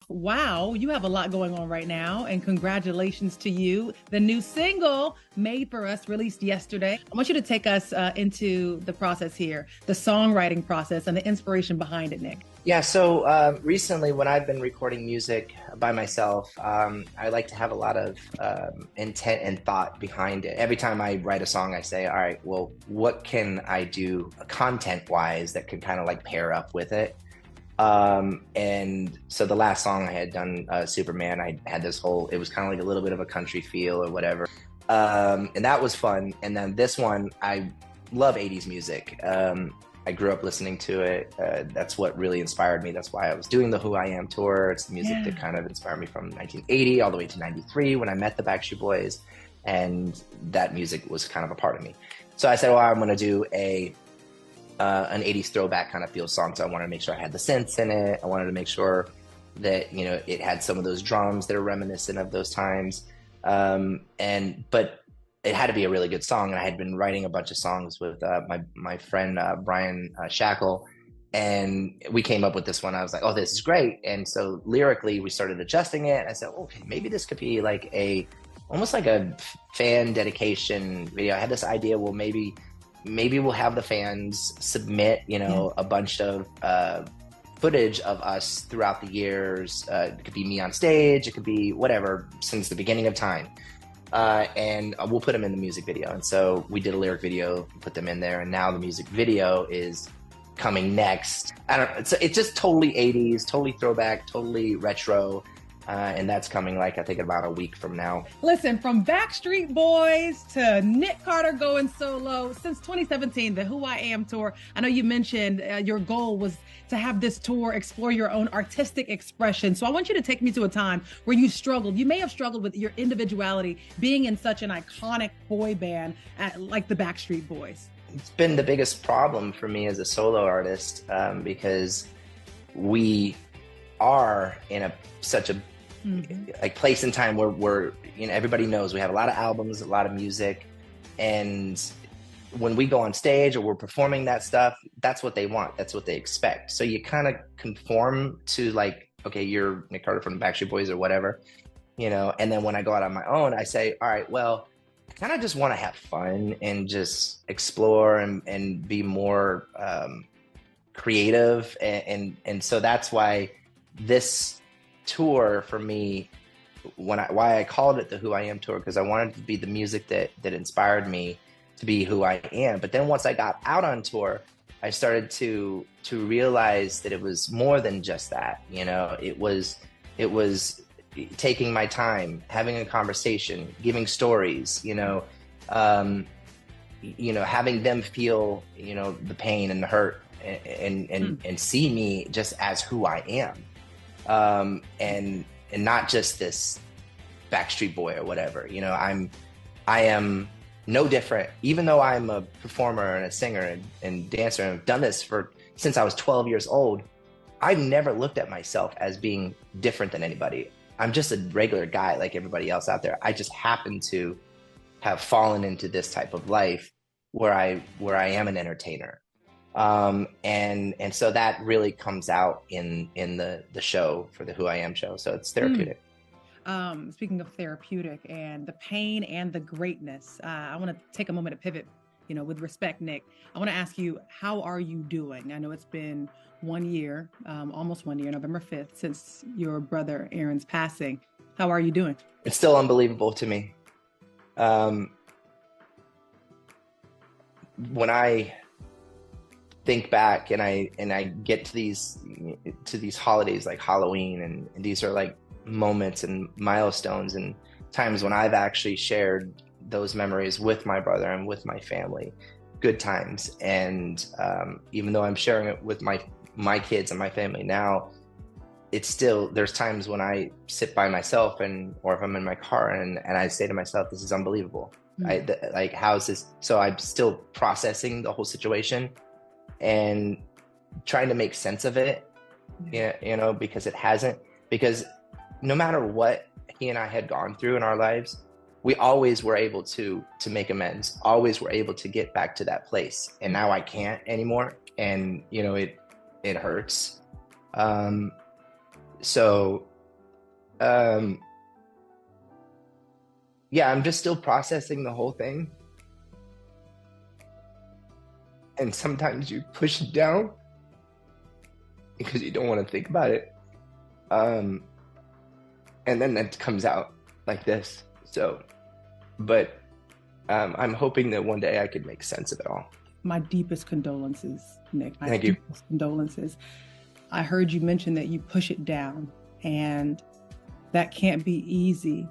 Wow, you have a lot going on right now, and congratulations to you. The new single, Made for Us, released yesterday. I want you to take us into the process here, the songwriting process and the inspiration behind it, Nick. Yeah, so recently when I've been recording music by myself, I like to have a lot of intent and thought behind it. Every time I write a song, I say, all right, well, what can I do content-wise that can kind of like pair up with it? And so the last song I had done, Superman, I had this whole, it was kind of like a little bit of a country feel or whatever. And that was fun. And then this one, I love 80s music. I grew up listening to it. That's what really inspired me. That's why I was doing the Who I Am tour. It's the music Yeah. that kind of inspired me from 1980 all the way to 93 when I met the Backstreet Boys. And that music was kind of a part of me. So I said, well, I'm going to do an 80s throwback kind of feel song. So I wanted to make sure I had the synths in it. I wanted to make sure that, you know, it had some of those drums that are reminiscent of those times. But it had to be a really good song. And I had been writing a bunch of songs with my friend Brian Shackle, and we came up with this one. I was like, oh, this is great. And so lyrically, we started adjusting it. And I said, okay, maybe this could be like almost like a fan dedication video. I had this idea, well, maybe we'll have the fans submit, you know, a bunch of footage of us throughout the years. It could be me on stage, it could be whatever, since the beginning of time. And we'll put them in the music video. And so we did a lyric video, put them in there, and now the music video is coming next. I don't know, it's just totally 80s, totally throwback, totally retro. And that's coming, like, I think about a week from now. Listen, from Backstreet Boys to Nick Carter going solo, since 2017, the Who I Am tour. I know you mentioned your goal was to have this tour explore your own artistic expression. So I want you to take me to a time where you struggled. You may have struggled with your individuality being in such an iconic boy band like the Backstreet Boys. It's been the biggest problem for me as a solo artist, because we are in such a like place and time where we're, you know, everybody knows we have a lot of albums, a lot of music, and when we go on stage or we're performing that stuff, that's what they want, that's what they expect. So you kind of conform to, like, okay, you're Nick Carter from the Backstreet Boys or whatever, you know. And then when I go out on my own, I say, all right, well, I kind of just want to have fun and just explore and be more creative, and so that's why this tour for me, why I called it the Who I Am tour, because I wanted it to be the music that inspired me to be who I am. But then once I got out on tour, I started to realize that it was more than just that. You know, it was taking my time, having a conversation, giving stories, having them feel, you know, the pain and the hurt, and see me just as who I am. And not just this Backstreet Boy or whatever. You know, I am no different, even though I'm a performer and a singer and dancer, and I've done this since I was 12 years old. I've never looked at myself as being different than anybody. I'm just a regular guy like everybody else out there. I just happen to have fallen into this type of life where I am an entertainer. And so that really comes out in the show, for the Who I Am show. So it's therapeutic. Speaking of therapeutic and the pain and the greatness, I want to take a moment to pivot, you know, with respect, Nick. I want to ask you, how are you doing? I know it's been 1 year, almost 1 year, November 5th, since your brother Aaron's passing. How are you doing? It's still unbelievable to me. When I think back and I get to these holidays like Halloween, and these are like moments and milestones and times when I've actually shared those memories with my brother and with my family, good times. And even though I'm sharing it with my kids and my family now, it's still, there's times when I sit by myself or if I'm in my car and I say to myself, this is unbelievable. Like, how's this? So I'm still processing the whole situation and trying to make sense of it, because no matter what he and I had gone through in our lives, we always were able to make amends, always were able to get back to that place. And now I can't anymore. And, it hurts. So Um, yeah, I'm just still processing the whole thing. And sometimes you push it down because you don't want to think about it. Um, and then it comes out like this. So, but I'm hoping that one day I could make sense of it all. My deepest condolences, Nick. My Thank you. deepest condolences. I heard you mention that you push it down, and that can't be easy.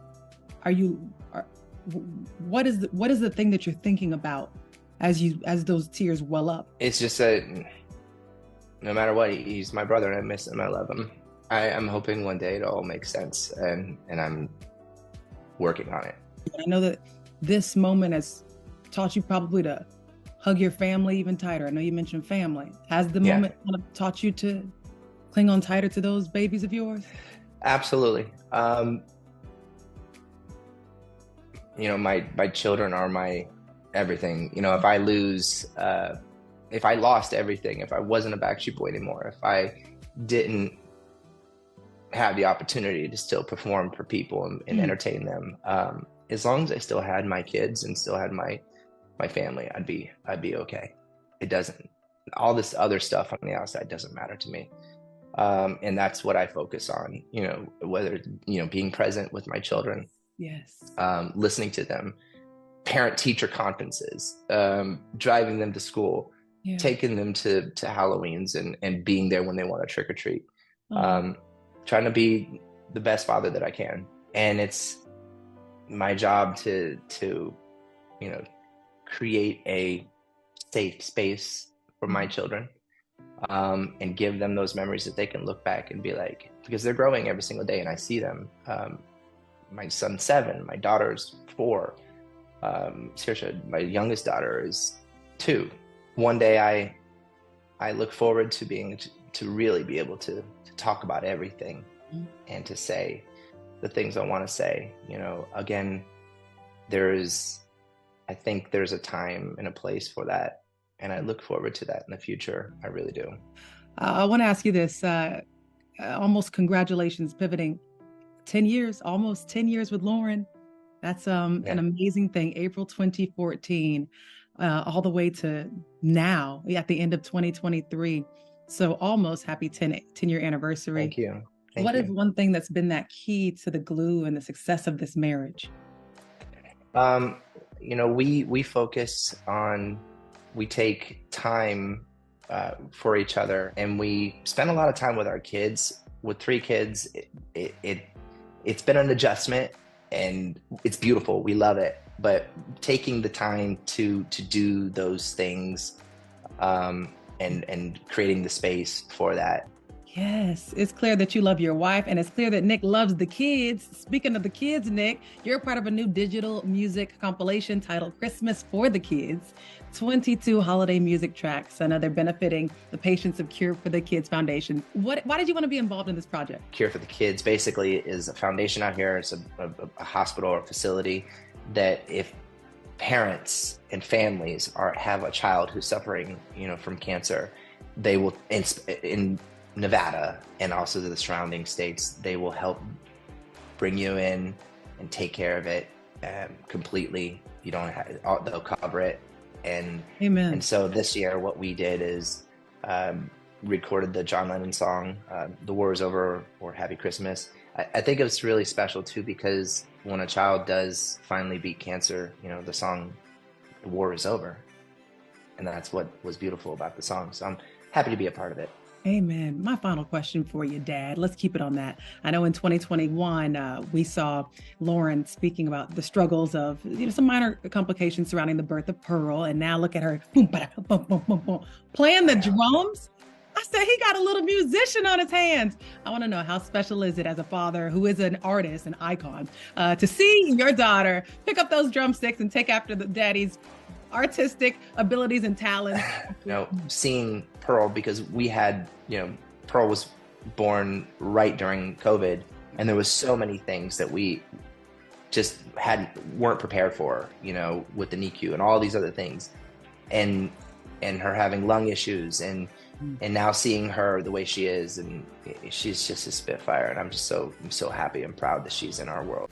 What is the thing that you're thinking about as those tears well up? It's just that no matter what, he's my brother, and I miss him. I love him. I'm hoping one day it all makes sense, and I'm working on it. I know that this moment has taught you probably to hug your family even tighter. I know you mentioned family. Has the moment kind of taught you to cling on tighter to those babies of yours? Absolutely. You know, my children are my everything. You know, if I lost everything, if I wasn't a Backstreet Boy anymore, if I didn't have the opportunity to still perform for people and entertain them, as long as I still had my kids and still had my family, I'd be okay. It doesn't, all this other stuff on the outside doesn't matter to me. And that's what I focus on, you know, whether, you know, being present with my children, yes, listening to them, parent-teacher conferences, driving them to school, taking them to Halloweens and being there when they want to trick or treat, trying to be the best father that I can. And it's my job to you know, create a safe space for my children, and give them those memories that they can look back and be like, because they're growing every single day and I see them. My son's 7, my daughter's 4. Saoirse, my youngest daughter, is 2. One day I look forward to being to really be able to talk about everything and to say the things I want to say. You know, again, I think there's a time and a place for that, and I look forward to that in the future. I really do. I want to ask you this, almost congratulations, pivoting 10 years, almost 10 years with Lauren. That's an amazing thing. April 2014, all the way to now, at the end of 2023. So almost happy 10-year anniversary. Thank you. What is one thing that's been that key to the glue and the success of this marriage? You know, we focus on, we take time for each other, and we spend a lot of time with our kids. With 3 kids, it's been an adjustment, and it's beautiful. We love it. But taking the time to do those things, and creating the space for that. Yes, it's clear that you love your wife, and it's clear that Nick loves the kids. Speaking of the kids, Nick, you're part of a new digital music compilation titled Christmas for the Kids. 22 holiday music tracks. I know they're benefiting the patients of Cure for the Kids Foundation. Why did you want to be involved in this project? Cure for the Kids basically is a foundation out here. It's a hospital or facility that if parents and families have a child who's suffering, you know, from cancer, they will, in Nevada and also the surrounding states, they will help bring you in and take care of it completely. You don't have, they'll cover it. And Amen. And so this year, what we did is recorded the John Lennon song, "The War Is Over" or "Happy Christmas." I think it's really special too, because when a child does finally beat cancer, you know, the song "The War Is Over," and that's what was beautiful about the song. So I'm happy to be a part of it. Amen. My final question for you, Dad. Let's keep it on that. I know in 2021, we saw Lauren speaking about the struggles of, you know, some minor complications surrounding the birth of Pearl. And now look at her boom, boom, boom, boom, boom, playing the drums. I said, he got a little musician on his hands. I want to know, how special is it as a father who is an artist, an icon, to see your daughter pick up those drumsticks and take after the daddy's artistic abilities and talents? You know, seeing Pearl, because we had, you know, Pearl was born right during COVID, and there was so many things that we just weren't prepared for, you know, with the NICU and all these other things, and her having lung issues and And now seeing her the way she is, and she's just a spitfire, and I'm so happy and proud that she's in our world.